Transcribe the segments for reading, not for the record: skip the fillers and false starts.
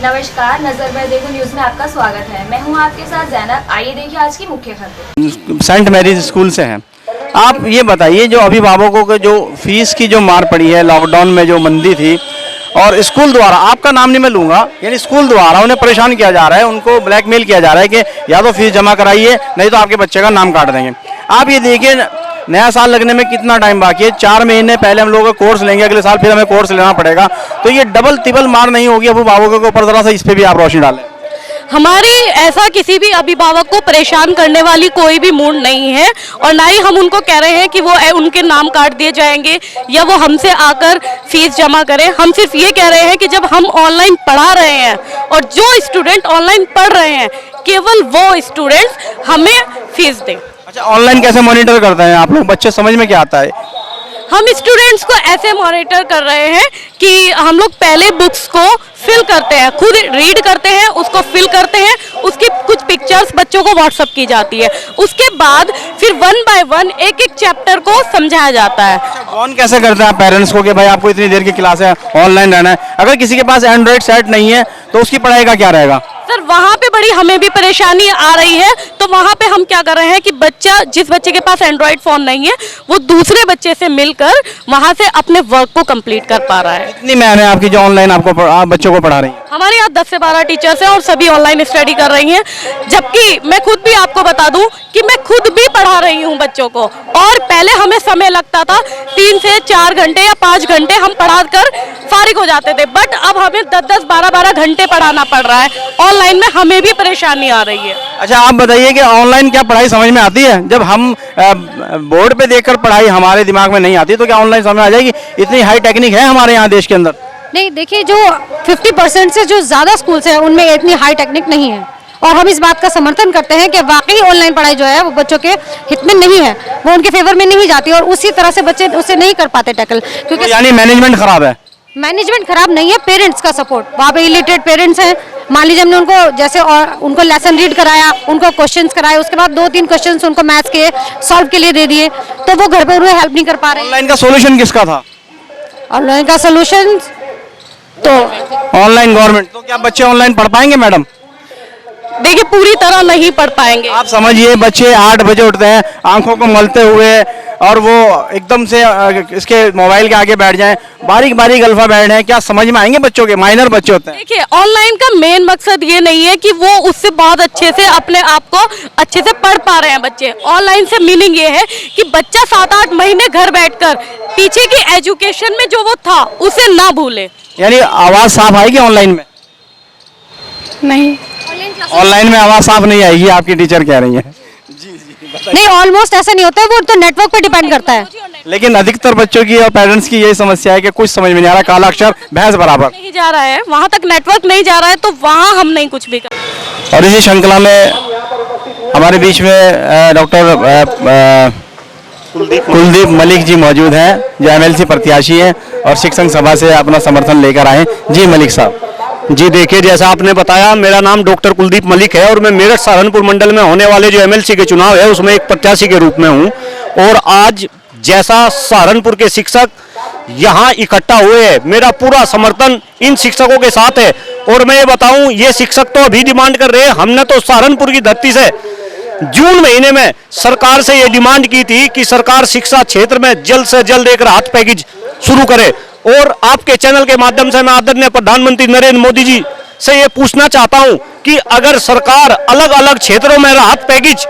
नमस्कार, नजर में देखो न्यूज में आपका स्वागत है। मैं हूं आपके साथ जैनब। आइए देखिए आज की मुख्य खबरें। सेंट मैरीज स्कूल से हैं आप। ये बताइए, जो अभिभावकों को जो फीस की जो मार पड़ी है लॉकडाउन में, जो मंदी थी, और स्कूल द्वारा, आपका नाम नहीं मैं लूँगा, यानी स्कूल द्वारा उन्हें परेशान किया जा रहा है, उनको ब्लैकमेल किया जा रहा है कि या तो फीस जमा कराइए नहीं तो आपके बच्चे का नाम काट देंगे। आप ये देखिए, नया साल लगने में कितना टाइम बाकी है। 4 महीने पहले हम लोग का कोर्स लेंगे, अगले साल फिर हमें कोर्स लेना पड़ेगा। तो ये डबल तिबल मार नहीं होगी अभिभावकों के ऊपर? जरा सा इस पर भी आप रोशनी डालें। हमारी ऐसा किसी भी अभिभावक को परेशान करने वाली कोई भी मूड नहीं है, और ना ही हम उनको कह रहे हैं कि वो उनके नाम काट दिए जाएंगे या वो हमसे आकर फीस जमा करें। हम सिर्फ ये कह रहे हैं कि जब हम ऑनलाइन पढ़ा रहे हैं और जो स्टूडेंट ऑनलाइन पढ़ रहे हैं, केवल वो स्टूडेंट्स हमें फीस दें। अच्छा, ऑनलाइन कैसे मॉनिटर करते हैं आप लोग? बच्चे समझ में क्या आता है? हम स्टूडेंट्स को ऐसे मॉनिटर कर रहे हैं कि हम लोग पहले बुक्स को फिल करते हैं, खुद रीड करते हैं, उसको फिल करते हैं, उसकी कुछ पिक्चर्स बच्चों को व्हाट्सएप की जाती है। उसके बाद फिर 1 बाय 1 एक चैप्टर को समझाया जाता है। कौन कैसे करते हैं पेरेंट्स को कि भाई आपको इतनी देर की क्लास है, ऑनलाइन रहना है? अगर किसी के पास एंड्रॉइड सेट नहीं है तो उसकी पढ़ाई का क्या रहेगा? सर, वहाँ पे बड़ी हमें भी परेशानी आ रही है। तो वहाँ पे हम क्या कर रहे हैं कि जिस बच्चे के पास एंड्रॉइड फ़ोन नहीं है, वो दूसरे बच्चे से मिलकर वहाँ से अपने वर्क को कंप्लीट कर पा रहा है। कितनी मैम है आपकी जो ऑनलाइन आपको आप बच्चों को पढ़ा रही हैं? हमारे यहाँ 10 से 12 टीचर्स हैं और सभी ऑनलाइन स्टडी कर रही हैं। जबकि मैं खुद भी आपको बता दूं कि मैं खुद भी पढ़ा रही हूँ बच्चों को, और पहले हमें समय लगता था 3 से 4 घंटे या 5 घंटे हम पढ़ाकर फारिग हो जाते थे, बट अब हमें 10-10, 12-12 घंटे पढ़ाना पड़ रहा है। ऑनलाइन में हमें भी परेशानी आ रही है। अच्छा, आप बताइए कि ऑनलाइन क्या पढ़ाई समझ में आती है? जब हम बोर्ड पे देखकर पढ़ाई हमारे दिमाग में नहीं आती तो क्या ऑनलाइन समझ में आ जाएगी? इतनी हाई टेक्निक है हमारे यहाँ देश के अंदर? नहीं, देखिए, जो 50% से जो ज़्यादा स्कूल्स हैं उनमें इतनी हाई टेक्निक नहीं है, और हम इस बात का समर्थन करते हैं कि वाकई ऑनलाइन पढ़ाई जो है वो बच्चों के हित में नहीं है, वो उनके फेवर में नहीं जाती, और उसी तरह से बच्चे उसे नहीं कर पाते टैकल। क्योंकि यानी मैनेजमेंट खराब है? मैनेजमेंट खराब नहीं है, पेरेंट्स का सपोर्ट। वहाँ पे इलिटरेट पेरेंट्स हैं, मान लीजिए हमने उनको जैसे और उनको लेसन रीड कराया, उनको क्वेश्चंस कराए, उसके बाद 2-3 क्वेश्चंस उनको मैथ्स के सॉल्व के लिए दे दिए, तो वो घर पे उन्हें हेल्प नहीं कर पा रहे। ऑनलाइन का सोल्यूशन किसका था? ऑनलाइन का सोल्यूशन तो ऑनलाइन गवर्नमेंट। तो क्या बच्चे ऑनलाइन पढ़ पाएंगे मैडम? देखिए, पूरी तरह नहीं पढ़ पाएंगे। आप समझिए, बच्चे 8 बजे उठते हैं आंखों को मलते हुए, और वो एकदम से इसके मोबाइल के आगे बैठ जाएं, बारीक बारीक अल्फाबेट हैं, क्या समझ में आएंगे बच्चों के? माइनर बच्चे होते हैं। देखिए, ऑनलाइन का मेन मकसद ये नहीं है कि वो उससे बहुत अच्छे से अपने आप को अच्छे से पढ़ पा रहे हैं बच्चे। ऑनलाइन से मीनिंग ये है कि बच्चा 7-8 महीने घर बैठकर पीछे की एजुकेशन में जो वो था उसे ना भूले। यानी आवाज साफ आएगी ऑनलाइन में? नहीं, ऑनलाइन में आवाज साफ नहीं आएगी, आपकी टीचर कह रही है। नहीं, ऑलमोस्ट ऐसा नहीं होता है, वो तो नेटवर्क पे डिपेंड करता है। लेकिन अधिकतर बच्चों की और पेरेंट्स की यही समस्या है कि कुछ समझ में नहीं आ रहा, काला अक्षर भैंस बराबर नहीं जा रहा है, वहाँ तक नेटवर्क नहीं जा रहा है, तो वहाँ हम नहीं कुछ भी कर। और इसी श्रृंखला में हमारे बीच में डॉक्टर कुलदीप मलिक जी मौजूद हैं, जो MLC प्रत्याशी हैं और शिक्षक सभा से अपना समर्थन लेकर आए। जी मलिक साहब। जी देखिए, जैसा आपने बताया, मेरा नाम डॉक्टर कुलदीप मलिक है और मैं मेरठ सहारनपुर मंडल में होने वाले जो MLC के चुनाव है उसमें एक प्रत्याशी के रूप में हूं। और आज जैसा सहारनपुर के शिक्षक यहाँ इकट्ठा हुए हैं, मेरा पूरा समर्थन इन शिक्षकों के साथ है। और मैं ये बताऊं, ये शिक्षक तो अभी डिमांड कर रहे हैं, हमने तो सहारनपुर की धरती से जून महीने में सरकार से ये डिमांड की थी कि सरकार शिक्षा क्षेत्र में जल्द से जल्द एक राहत पैकेज शुरू करे। और आपके चैनल के माध्यम से मैं आदरणीय प्रधानमंत्री नरेंद्र मोदी जी से ये पूछना चाहता हूं कि अगर सरकार अलग अलग क्षेत्रों में राहत पैकेज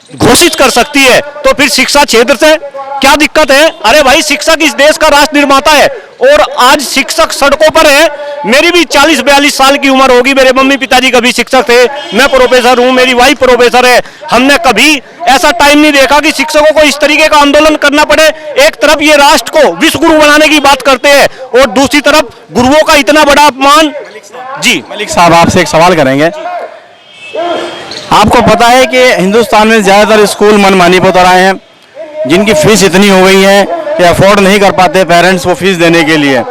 घोषित कर सकती है तो फिर शिक्षा क्षेत्र से क्या दिक्कत है? अरे भाई, शिक्षक इस देश का राष्ट्र निर्माता है और आज शिक्षक सड़कों पर है। मेरी भी 40-42 साल की उम्र होगी, मेरे मम्मी पिताजी कभी शिक्षक थे, मैं प्रोफेसर हूं, मेरी वाइफ प्रोफेसर है। हमने कभी ऐसा टाइम नहीं देखा कि शिक्षकों को इस तरीके का आंदोलन करना पड़े। एक तरफ ये राष्ट्र को विश्व गुरु बनाने की बात करते हैं और दूसरी तरफ गुरुओं का इतना बड़ा अपमान। जी मलिक साहब, आपसे एक सवाल करेंगे। आपको पता है कि हिंदुस्तान में ज्यादातर स्कूल मनमानी पर उतर आए हैं, जिनकी फीस इतनी हो गई है कि अफोर्ड नहीं कर पाते पेरेंट्स वो फीस देने के लिए।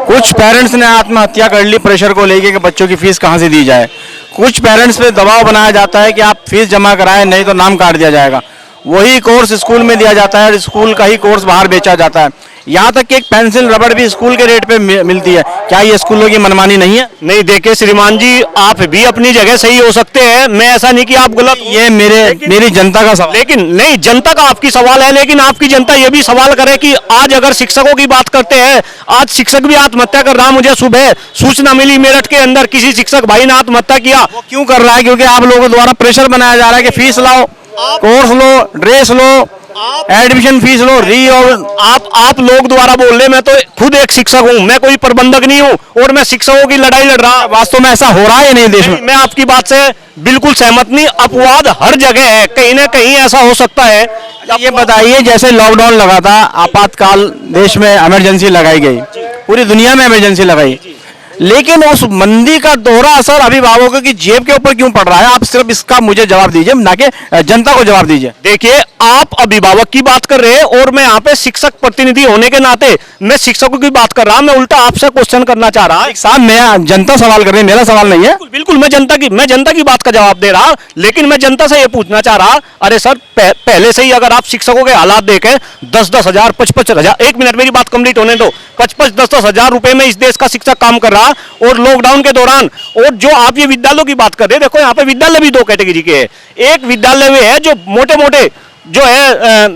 कुछ पेरेंट्स ने आत्महत्या कर ली प्रेशर को लेके कि बच्चों की फीस कहाँ से दी जाए। कुछ पेरेंट्स पे दबाव बनाया जाता है कि आप फीस जमा कराएं नहीं तो नाम काट दिया जाएगा। वही कोर्स स्कूल में दिया जाता है और स्कूल का ही कोर्स बाहर बेचा जाता है। यहाँ तक कि एक पेंसिल रबड़ भी स्कूल के रेट पे मिलती है। क्या ये स्कूलों की मनमानी नहीं है? नहीं, देखिए श्रीमान जी, आप भी अपनी जगह सही हो सकते हैं, मैं ऐसा नहीं कि आप गलत। ये मेरी जनता का सवाल। लेकिन नहीं, जनता का आपकी सवाल है, लेकिन आपकी जनता ये भी सवाल करे कि आज अगर शिक्षकों की बात करते हैं, आज शिक्षक भी आत्महत्या कर रहा। मुझे सुबह सूचना मिली मेरठ के अंदर किसी शिक्षक भाई ने आत्महत्या किया। वो क्यों कर रहा है? क्योंकि आप लोगों द्वारा प्रेशर बनाया जा रहा है कि फीस लाओ, कोर्स लो, ड्रेस लो, एडमिशन फीस लो, और आप लोग द्वारा बोल रहे, मैं तो खुद एक शिक्षक हूँ, मैं कोई प्रबंधक नहीं हूँ और मैं शिक्षकों की लड़ाई लड़ रहा। वास्तव में ऐसा हो रहा है या नहीं देश में? मैं आपकी बात से बिल्कुल सहमत नहीं। अपवाद हर जगह है, कहीं ना कहीं ऐसा हो सकता है। ये बताइए, जैसे लॉकडाउन लगा था, आपातकाल देश में इमरजेंसी लगाई गई, पूरी दुनिया में इमरजेंसी लगाई, लेकिन उस मंदी का दोहरा असर अभिभावकों की जेब के ऊपर क्यों पड़ रहा है? आप सिर्फ इसका मुझे जवाब दीजिए, ना कि जनता को जवाब दीजिए। देखिए, आप अभिभावक की बात कर रहे हैं और मैं यहाँ पे शिक्षक प्रतिनिधि होने के नाते मैं शिक्षकों की बात कर रहा, मैं उल्टा आपसे क्वेश्चन करना चाह रहा। साहब, मैं जनता सवाल कर रही है, मेरा सवाल नहीं है। बिल्कुल मैं जनता की बात का जवाब दे रहा, लेकिन मैं जनता से ये पूछना चाह रहा, अरे सर पहले से ही अगर आप शिक्षकों के हालात देखें, 10-10 हजार, 55 हजार, एक मिनट मेरी बात कंप्लीट होने दो, 55-10-10 हजार रुपए में इस देश का शिक्षक काम कर रहा, और लॉकडाउन के दौरान, और जो आप ये विद्यालयों की बात कर रहे हैं, देखो यहाँ पे विद्यालय भी दो कैटेगरी के हैं। एक विद्यालय में है जो मोटे मोटे जो है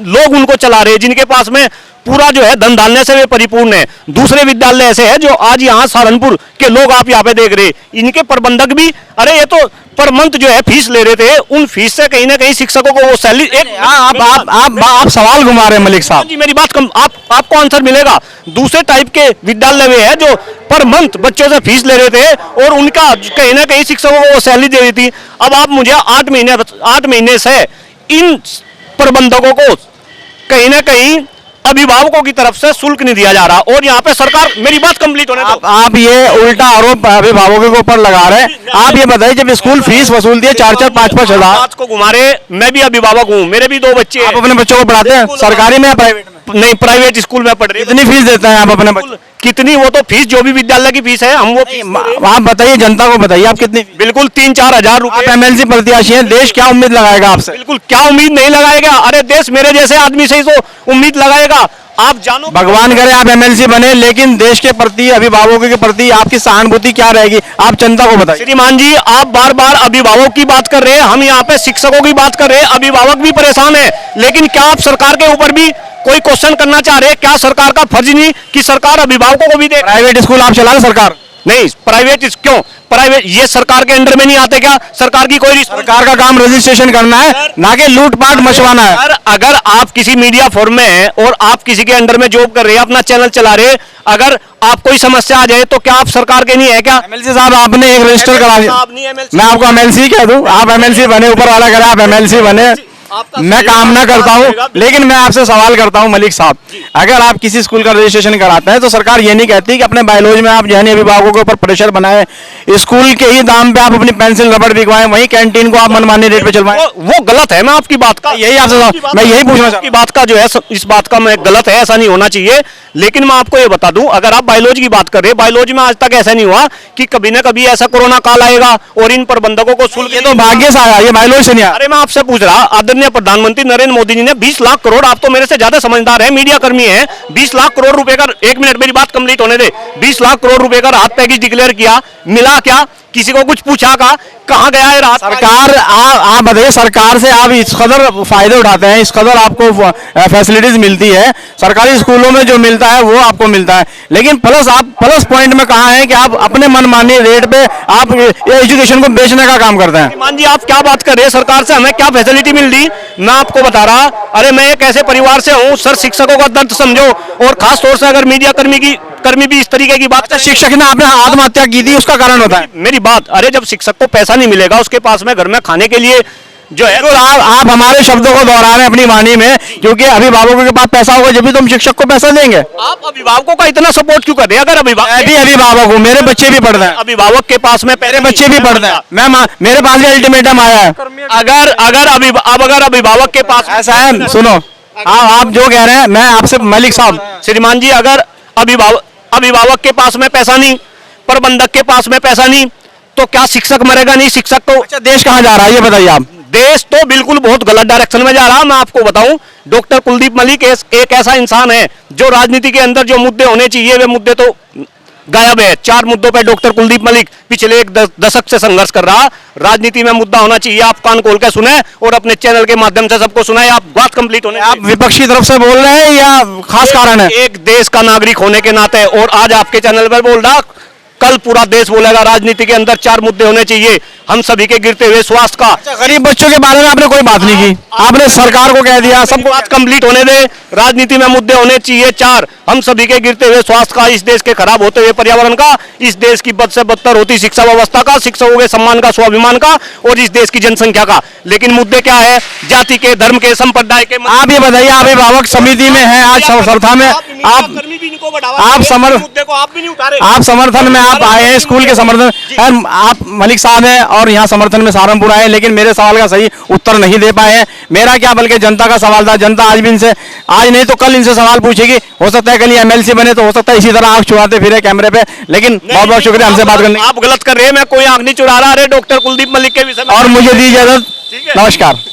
लोग उनको चला रहे हैं, जिनके पास में पूरा जो है धन धान्य से वे परिपूर्ण है। दूसरे विद्यालय ऐसे है जो आज यहाँ सहारनपुर के लोग आप यहाँ पे देख रहे हैं, इनके प्रबंधक भी, अरे ये तो पर मंथ जो है फीस ले रहे थे, उन फीस से कहीं ना कहीं शिक्षकों को वो सैलरी आप सवाल घुमा रहे हैं मलिक साहब जी। मेरी बात कम, आपको आंसर मिलेगा। दूसरे टाइप के विद्यालय में है जो पर मंथ बच्चों से फीस ले रहे थे और उनका कहीं ना कहीं शिक्षकों को वो सैलरी दे रही थी। अब आप मुझे 8 महीने से इन प्रबंधकों को कहीं ना कहीं अभिभावकों की तरफ से शुल्क नहीं दिया जा रहा, और यहाँ पे सरकार, मेरी बात कंप्लीट होने दो। आप ये उल्टा आरोप अभिभावकों के ऊपर लगा रहे हैं। आप ये बताइए, जब स्कूल फीस वसूलती है 4-4, 5-5 हजार, बात को घुमा रहे, मैं भी अभिभावक हूँ, मेरे भी 2 बच्चे हैं। आप अपने बच्चों को पढ़ाते हैं सरकारी में या प्राइवेट में? नहीं, प्राइवेट स्कूल में पढ़ रहे। कितनी फीस देते हैं आप अपने बच्चों? कितनी? वो तो फीस जो भी विद्यालय की फीस है, हम वो आप बताइए, जनता को बताइए, आप कितनी? बिल्कुल 3-4 हजार आप रुपए। एमएलसी प्रत्याशी हैं, देश क्या उम्मीद लगाएगा आपसे? बिल्कुल, क्या उम्मीद नहीं लगाएगा? अरे देश मेरे जैसे आदमी से ही तो उम्मीद लगाएगा। आप जानो, भगवान करे आप एमएलसी बने, लेकिन देश के प्रति, अभिभावकों के प्रति आपकी सहानुभूति क्या रहेगी? आप जनता को बताइए। श्रीमान जी, आप बार बार अभिभावक की बात कर रहे हैं, हम यहाँ पे शिक्षकों की बात कर रहे हैं, अभिभावक भी परेशान है, लेकिन क्या आप सरकार के ऊपर भी कोई क्वेश्चन करना चाह रहे हैं? क्या सरकार का फर्ज नहीं कि सरकार अभिभावकों को भी दे? प्राइवेट स्कूल आप चला रहे सरकार? नहीं, प्राइवेट क्यों? प्राइवेट ये सरकार के अंडर में नहीं आते क्या? सरकार की कोई, सरकार का काम रजिस्ट्रेशन करना है, ना कि लूटपाट मचवाना है। अगर आप किसी मीडिया फॉर्म में हैं और आप किसी के अंडर में जॉब कर रहे हैं, अपना चैनल चला रहे हैं, अगर आप कोई समस्या आ जाए तो क्या आप सरकार के नहीं है क्या? एमएलसी साहब, आपने एक रजिस्टर करा दिया। मैं आपको एमएलसी कह दूं, आप एमएलसी बने, ऊपर वाला करे आप एमएलसी बने, मैं कामना करता हूं, लेकिन मैं आपसे सवाल करता हूं मलिक साहब, अगर आप किसी स्कूल का रजिस्ट्रेशन कराते हैं तो सरकार ये नहीं कहती कि अपने बायोलॉजी में आप जहनी अभिभावकों के ऊपर प्रेशर बनाए, स्कूल के ही दाम पे आप अपनी पेंसिल रबड़ बिकवाएं, वहीं कैंटीन को आप मनमानी रेट पे चलवाएं? वो गलत है। मैं आपकी बात का यही आपसे मैं यही पूछना चाहता हूं। बात का जो है, इस बात का मैं गलत है, ऐसा नहीं होना चाहिए। लेकिन मैं आपको ये बता दूं, अगर आप बायोलॉजी की बात कर रहे हैं, बायोलॉजी में आज तक ऐसा नहीं हुआ कि कभी ना कभी ऐसा कोरोना काल आएगा और इन प्रबंधकों को शुल्क, ये तो भाग्य से आया, ये बायोलॉजी से नहीं आया। अरे मैं आपसे पूछ रहा, आदरणीय प्रधानमंत्री नरेंद्र मोदी जी ने 20 लाख करोड़, आप तो मेरे से ज्यादा समझदार है, मीडिया कर्मी है, 20 लाख करोड़ रुपए का, एक मिनट मेरी बात कंप्लीट होने दे, 20 लाख करोड़ रुपए का राहत पैकेज डिक्लेयर किया, मिला क्या? किसी को कुछ पूछा का? कहाँ गया है राहत? सरकार, आप बताइए, सरकार से आप इस कदर फायदे उठाते हैं, इस कदर आपको फैसिलिटीज मिलती है, सरकारी स्कूलों में जो मिलता है वो आपको मिलता है, लेकिन प्लस पॉइंट में कहा है कि आप अपने मनमानी रेट पे आप एजुकेशन को बेचने का काम करते हैं। मान जी, आप क्या बात कर रहे हैं? सरकार से हमें क्या फैसिलिटी मिल रही? मैं आपको बता रहा, अरे मैं एक ऐसे परिवार से हूँ सर, शिक्षकों का दर्द समझो, और खास तौर से अगर मीडिया कर्मी भी इस तरीके की बात, शिक्षक ने आपने आत्महत्या की थी, उसका कारण होता है मेरी बात, अरे जब शिक्षक को पैसा नहीं मिलेगा, उसके पास में घर में खाने के लिए जो है, आप हमारे शब्दों को दोहरा रहे हैं अपनी वाणी में, क्योंकि अभिभावकों के पास पैसा होगा जब भी तुम शिक्षक को पैसा देंगे। आप अभिभावकों का इतना सपोर्ट क्यों कर रहे हैं? अगर मैं भी अभिभावक हूँ, मेरे बच्चे भी पढ़ रहे हैं, अभिभावक के पास में मेरे बच्चे भी पढ़ रहे हैं, मेरे पास भी अल्टीमेटम आया है। अगर अभिभावक के पास ऐसा है, सुनो, आप जो कह रहे हैं, मैं आपसे मलिक साहब, श्रीमान जी, अगर अभिभावक के पास में पैसा नहीं, प्रबंधक के पास में पैसा नहीं, तो क्या शिक्षक मरेगा नहीं? शिक्षक को, अच्छा, देश कहाँ जा रहा है ये बताइए आप? देश तो बिल्कुल बहुत गलत डायरेक्शन में जा रहा। मैं आपको बताऊं, डॉक्टर कुलदीप मलिक एक ऐसा इंसान है जो राजनीति के अंदर जो मुद्दे होने चाहिए वे मुद्दे तो गायब है। 4 मुद्दों पर डॉक्टर कुलदीप मलिक पिछले एक दशक से संघर्ष कर रहा। राजनीति में मुद्दा होना चाहिए, आप कान खोल के सुने और अपने चैनल के माध्यम से सबको सुनाए। आप बात कंप्लीट होने, आप विपक्षी तरफ से बोल रहे हैं या खास कारण है? एक देश का नागरिक होने के नाते, और आज आपके चैनल पर बोल रहा, कल पूरा देश बोलेगा राजनीति के अंदर 4 मुद्दे होने चाहिए हम सभी के गिरते हुए स्वास्थ्य का। गरीब बच्चों के बारे में आपने कोई बात नहीं की, आपने सरकार को कह दिया। सबको बात कंप्लीट होने दे। राजनीति में मुद्दे होने चाहिए 4, हम सभी के गिरते हुए स्वास्थ्य का, इस देश के खराब होते हुए पर्यावरण का, इस देश की बद से बदतर होती शिक्षा व्यवस्था का, शिक्षकों के सम्मान का, स्वाभिमान का, और इस देश की जनसंख्या का। लेकिन मुद्दे क्या है? जाति के, धर्म के, संप्रदाय के। आप ये बताइए, अभिभावक समिति में है आज संस्था में, आप समर्थन में आप आए हैं, स्कूल के समर्थन, आप मलिक साहब हैं और यहाँ समर्थन में सहारनपुर आए, लेकिन मेरे सवाल का सही उत्तर नहीं दे पाए हैं। मेरा क्या बल्कि जनता का सवाल था। जनता आज भी इनसे, आज नहीं तो कल इनसे सवाल पूछेगी। हो सकता है कल ये MLC बने तो हो सकता है इसी तरह आंख चुराते फिरे कैमरे पे। लेकिन बहुत बहुत शुक्रिया हमसे बात करने। आप गलत कर रहे हैं, मैं कोई आंख नहीं चुरा रहा। डॉक्टर कुलदीप मलिक के विषय में और मुझे दी इजाजत, नमस्कार।